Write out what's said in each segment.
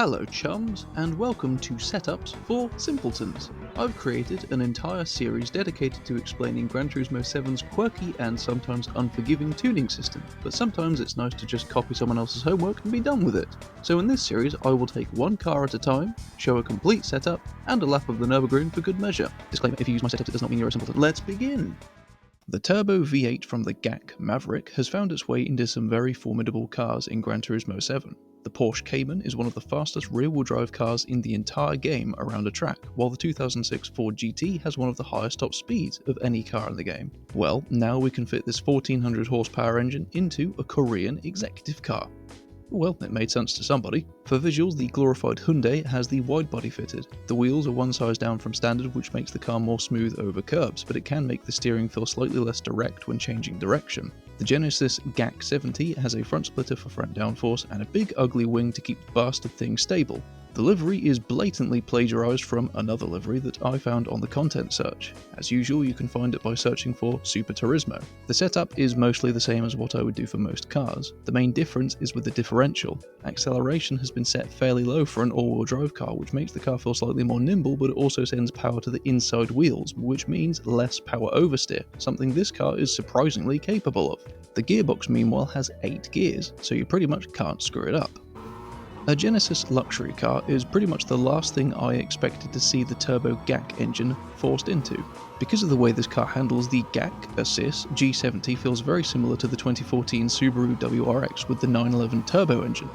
Hello chums, and welcome to Setups for Simpletons. I've created an entire series dedicated to explaining Gran Turismo 7's quirky and sometimes unforgiving tuning system, but sometimes it's nice to just copy someone else's homework and be done with it. So in this series I will take one car at a time, show a complete setup, and a lap of the Nürburgring for good measure. Disclaimer, if you use my setup it does not mean you're a simpleton. Let's begin! The turbo V8 from the GAC Maverick has found its way into some very formidable cars in Gran Turismo 7. The Porsche Cayman is one of the fastest rear-wheel drive cars in the entire game around a track, while the 2006 Ford GT has one of the highest top speeds of any car in the game. Well, now we can fit this 1400 horsepower engine into a Korean executive car. Well, it made sense to somebody. For visuals, the glorified Hyundai has the wide body fitted. The wheels are one size down from standard, which makes the car more smooth over curbs, but it can make the steering feel slightly less direct when changing direction. The Genesis G70 has a front splitter for front downforce and a big ugly wing to keep the bastard thing stable. The livery is blatantly plagiarized from another livery that I found on the content search. As usual, you can find it by searching for Super Turismo. The setup is mostly the same as what I would do for most cars. The main difference is with the differential. Acceleration has been set fairly low for an all-wheel drive car, which makes the car feel slightly more nimble, but it also sends power to the inside wheels, which means less power oversteer, something this car is surprisingly capable of. The gearbox meanwhile has 8 gears, so you pretty much can't screw it up. A Genesis luxury car is pretty much the last thing I expected to see the turbo GAC engine forced into. Because of the way this car handles the GAC Assist, G70 feels very similar to the 2014 Subaru WRX with the 911 turbo engine.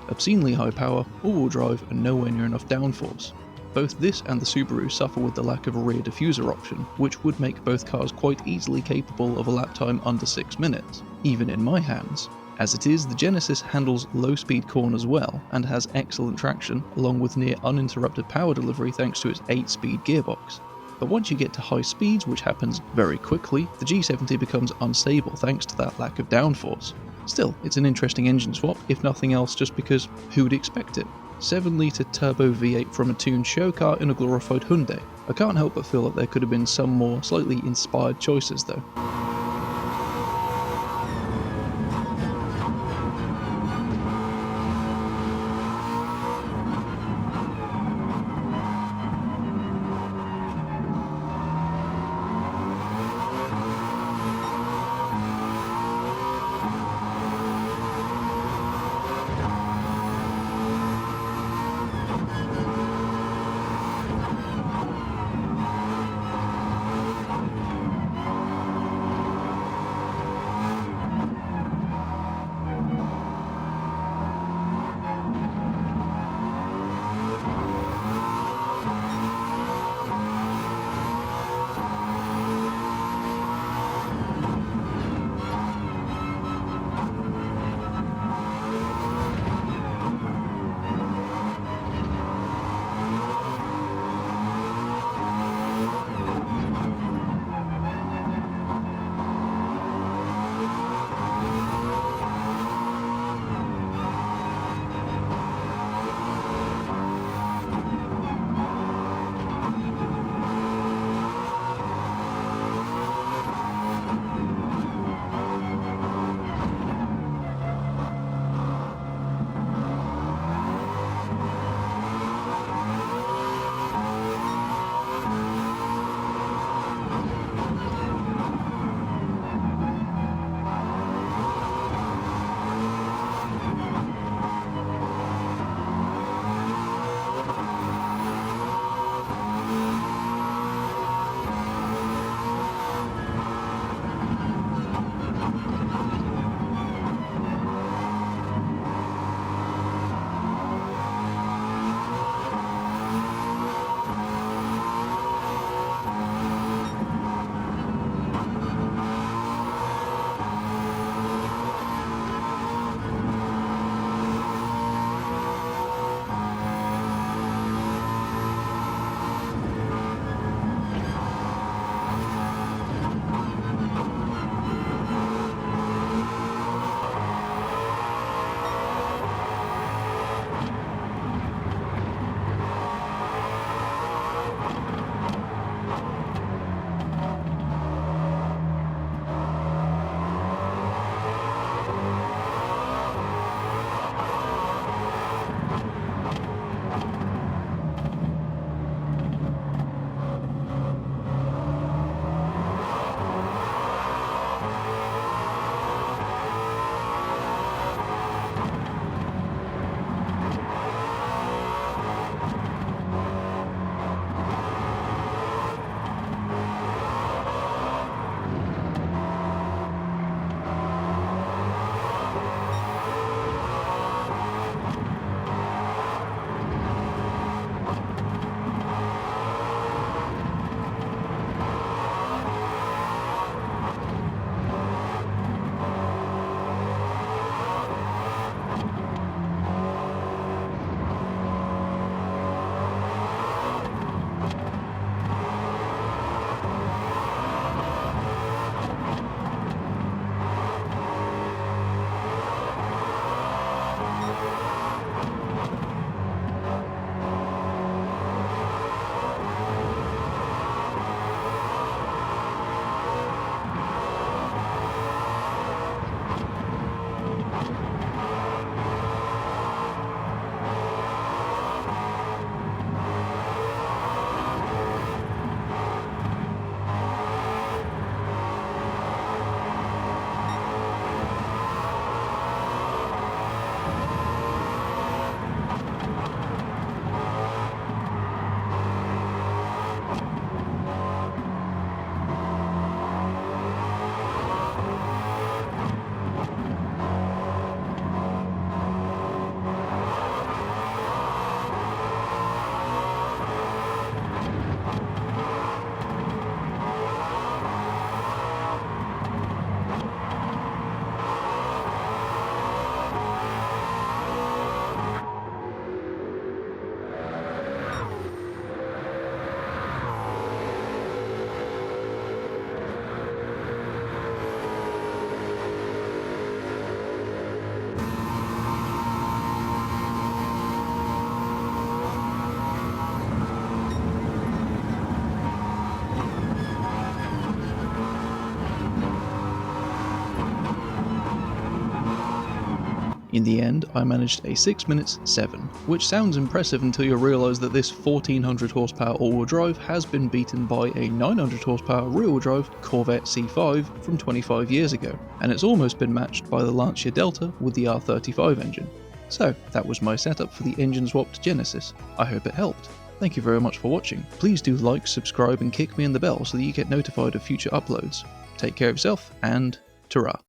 Obscenely high power, all-wheel drive, and nowhere near enough downforce. Both this and the Subaru suffer with the lack of a rear diffuser option, which would make both cars quite easily capable of a lap time under 6 minutes, even in my hands. As it is, the Genesis handles low-speed corners well, and has excellent traction, along with near uninterrupted power delivery thanks to its 8-speed gearbox. But once you get to high speeds, which happens very quickly, the G70 becomes unstable thanks to that lack of downforce. Still, it's an interesting engine swap, if nothing else just because who'd expect it? 7-litre turbo V8 from a tuned show car in a glorified Hyundai. I can't help but feel that there could have been some more slightly inspired choices though. In the end, I managed a 6 minutes 7, which sounds impressive until you realise that this 1400 horsepower all-wheel drive has been beaten by a 900 horsepower rear-wheel drive Corvette C5 from 25 years ago, and it's almost been matched by the Lancia Delta with the R35 engine. So that was my setup for the engine swapped Genesis. I hope it helped. Thank you very much for watching. Please do like, subscribe and kick me in the bell so that you get notified of future uploads. Take care of yourself and ta-ra.